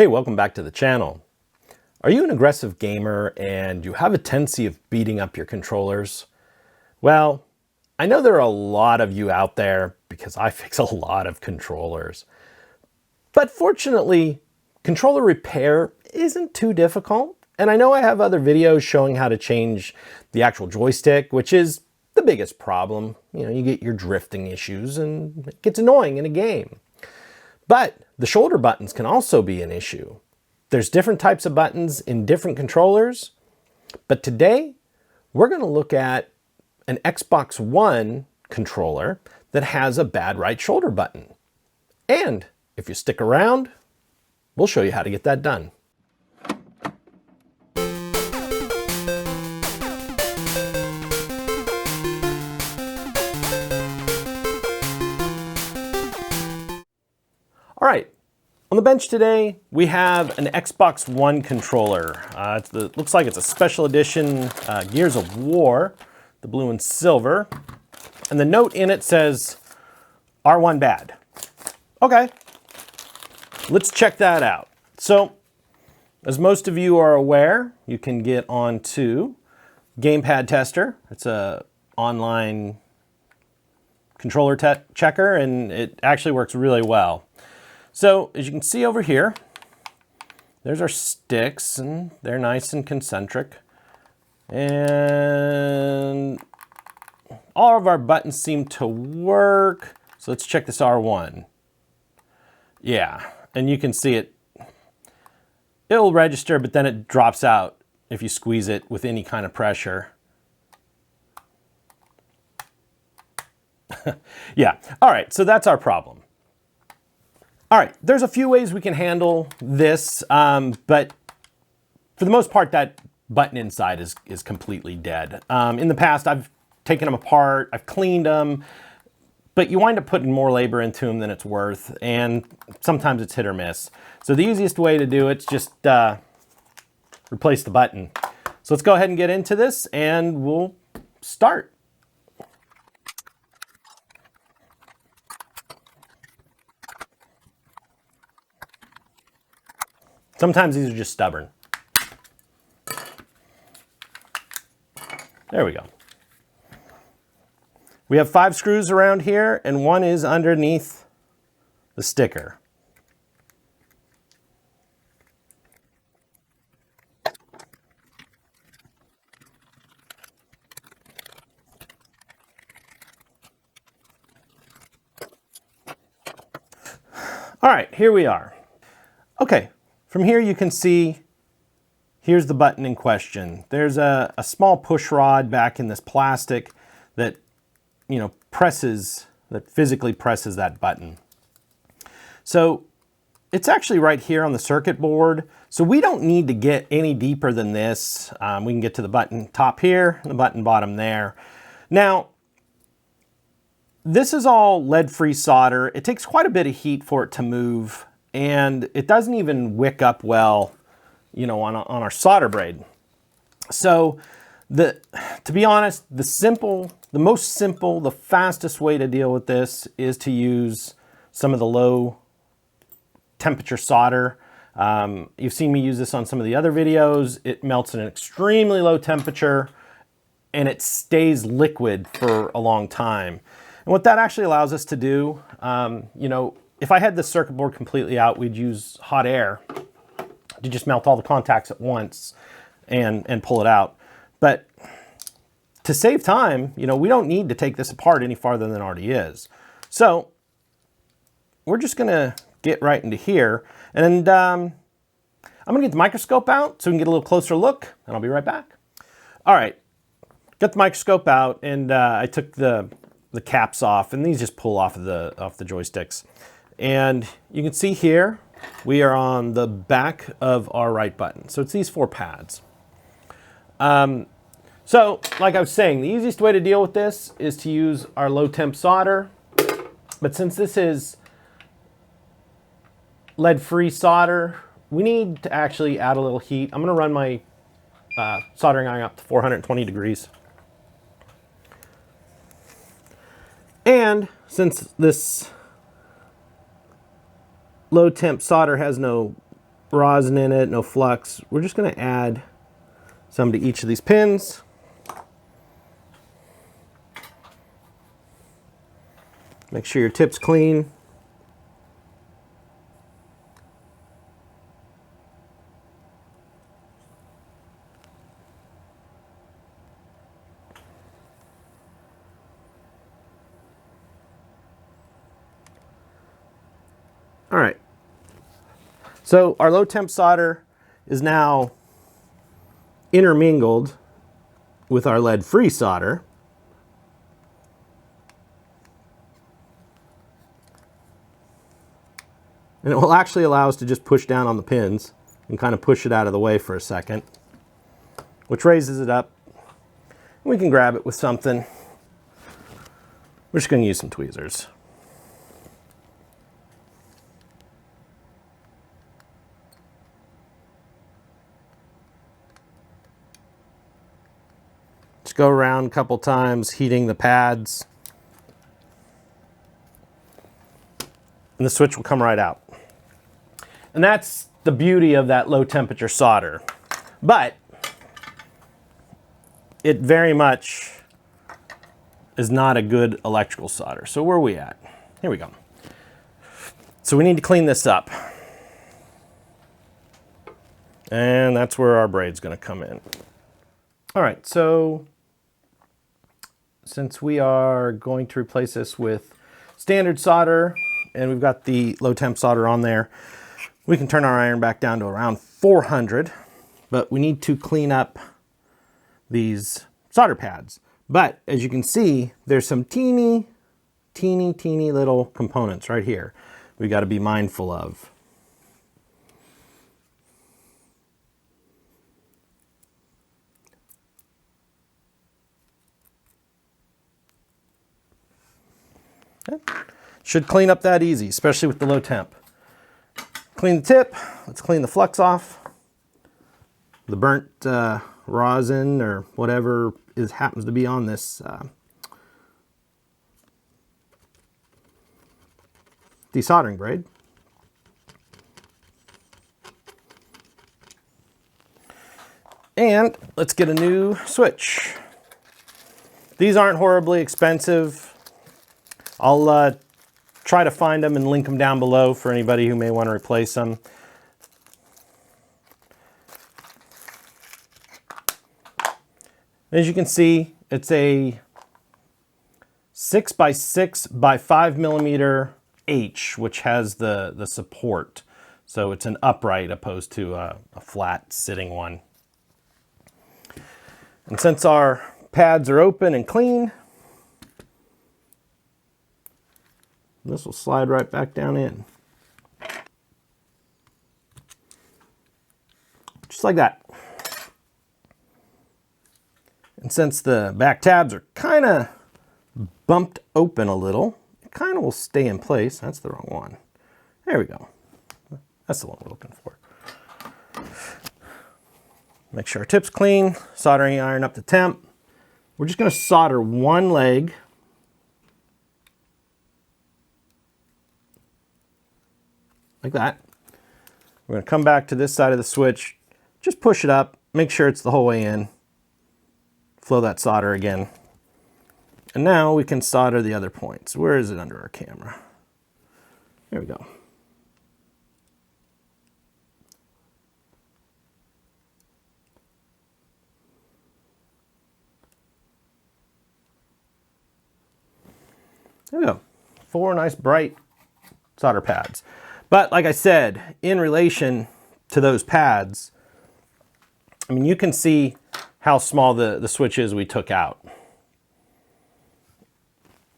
Hey, welcome back to the channel. Are you an aggressive gamer and you have a tendency of beating up your controllers? Well, I know there are a lot of you out there because I fix a lot of controllers. But fortunately, controller repair isn't too difficult. And I know I have other videos showing how to change the actual joystick, which is the biggest problem. You know, you get your drifting issues and it gets annoying in a game. But the shoulder buttons can also be an issue. There's different types of buttons in different controllers, but today we're going to look at an Xbox One controller that has a bad right shoulder button. And if you stick around, we'll show you how to get that done. All right, on the bench today, we have an Xbox One controller. Looks like it's a special edition Gears of War, the blue and silver. And the note in it says, R1 bad. Okay, let's check that out. So, as most of you are aware, you can get onto Gamepad Tester. It's an online controller checker, and it actually works really well. So, as you can see over here, there's our sticks, and they're nice and concentric. And all of our buttons seem to work. So let's check this R1. Yeah, and you can see it'll register, but then it drops out if you squeeze it with any kind of pressure. Yeah, all right, so that's our problem. All right, there's a few ways we can handle this, but for the most part, that button inside is completely dead. In the past, I've taken them apart, I've cleaned them, but you wind up putting more labor into them than it's worth, and sometimes it's hit or miss. So the easiest way to do it is just replace the button. So let's go ahead and get into this, and we'll start. Sometimes these are just stubborn. There we go. We have 5 screws around here, and 1 is underneath the sticker. All right, here we are. Okay. From here you can see, here's the button in question. There's a small push rod back in this plastic that, that physically presses that button. So it's actually right here on the circuit board. So we don't need to get any deeper than this. We can get to the button top here and the button bottom there. Now, this is all lead-free solder. It takes quite a bit of heat for it to move. And it doesn't even wick up well, on our solder braid. So, to be honest, the most simple, the fastest way to deal with this is to use some of the low temperature solder. You've seen me use this on some of the other videos. It melts at an extremely low temperature, and it stays liquid for a long time. And what that actually allows us to do, if I had the circuit board completely out, we'd use hot air to just melt all the contacts at once and pull it out. But to save time, we don't need to take this apart any farther than it already is. So we're just gonna get right into here. And I'm gonna get the microscope out so we can get a little closer look, and I'll be right back. All right, got the microscope out, and I took the caps off, and these just pull off the joysticks. And you can see here, we are on the back of our right button. So it's these 4 pads. So, like I was saying, the easiest way to deal with this is to use our low temp solder. But since this is lead-free solder, we need to actually add a little heat. I'm gonna run my soldering iron up to 420 degrees. And since this low temp solder has no rosin in it, no flux. We're just going to add some to each of these pins. Make sure your tip's clean. All right. So our low temp solder is now intermingled with our lead-free solder. And it will actually allow us to just push down on the pins and kind of push it out of the way for a second, which raises it up. We can grab it with something. We're just going to use some tweezers. Just go around a couple times, heating the pads. And the switch will come right out. And that's the beauty of that low temperature solder. But it very much is not a good electrical solder. So where are we at? Here we go. So we need to clean this up. And that's where our braid's going to come in. All right, so since we are going to replace this with standard solder, and we've got the low temp solder on there, we can turn our iron back down to around 400, but we need to clean up these solder pads. But as you can see, there's some teeny little components right here we got to be mindful of. Okay. Should clean up that easy, especially with the low temp. Clean the tip. Let's clean the flux off. The burnt rosin or whatever happens to be on this desoldering braid. And let's get a new switch. These aren't horribly expensive. I'll try to find them and link them down below for anybody who may want to replace them. As you can see, it's a 6x6x5mm H, which has the support. So it's an upright opposed to a flat sitting one. And since our pads are open and clean, this will slide right back down in. Just like that. And since the back tabs are kind of bumped open a little, it kind of will stay in place. That's the wrong one. There we go. That's the one we're looking for. Make sure our tip's clean, soldering iron up to temp. We're just going to solder one leg. Like that. We're going to come back to this side of the switch, just push it up, make sure it's the whole way in, flow that solder again. And now we can solder the other points. Where is it under our camera? There we go. There we go. 4 nice bright solder pads. But like I said, in relation to those pads, I mean, you can see how small the switch is we took out.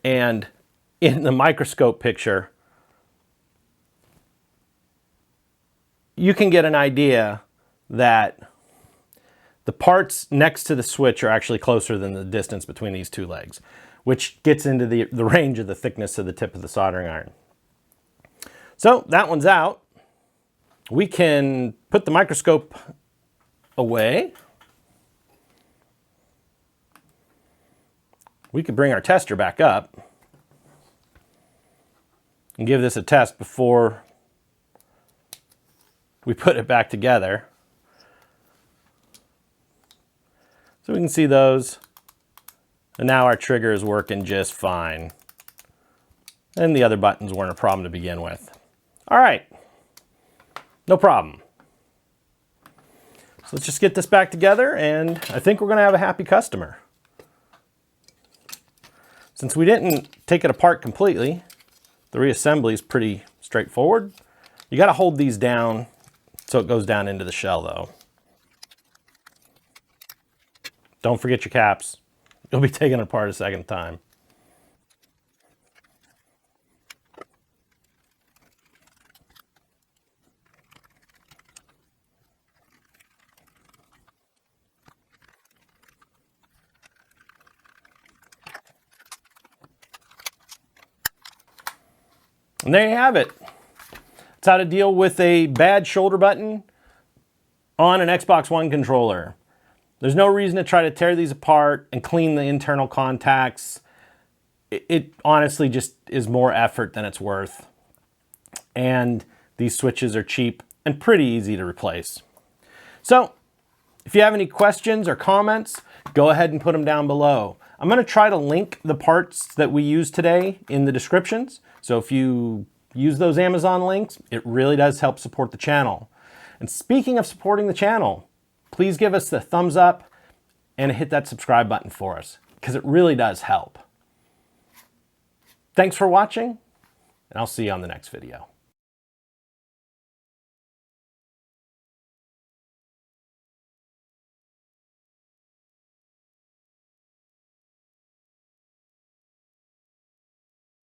And in the microscope picture, you can get an idea that the parts next to the switch are actually closer than the distance between these two legs, which gets into the range of the thickness of the tip of the soldering iron. So that one's out. We can put the microscope away. We could bring our tester back up and give this a test before we put it back together. So we can see those. And now our trigger is working just fine. And the other buttons weren't a problem to begin with. All right, no problem. So let's just get this back together, and I think we're gonna have a happy customer. Since we didn't take it apart completely, the reassembly is pretty straightforward. You gotta hold these down so it goes down into the shell though. Don't forget your caps. You'll be taking it apart a second time. And there you have it. It's how to deal with a bad shoulder button on an Xbox One controller. There's no reason to try to tear these apart and clean the internal contacts. It honestly just is more effort than it's worth. And these switches are cheap and pretty easy to replace. So, if you have any questions or comments, go ahead and put them down below. I'm going to try to link the parts that we use today in the descriptions. So if you use those Amazon links, it really does help support the channel. And speaking of supporting the channel, please give us the thumbs up and hit that subscribe button for us, because it really does help. Thanks for watching, and I'll see you on the next video.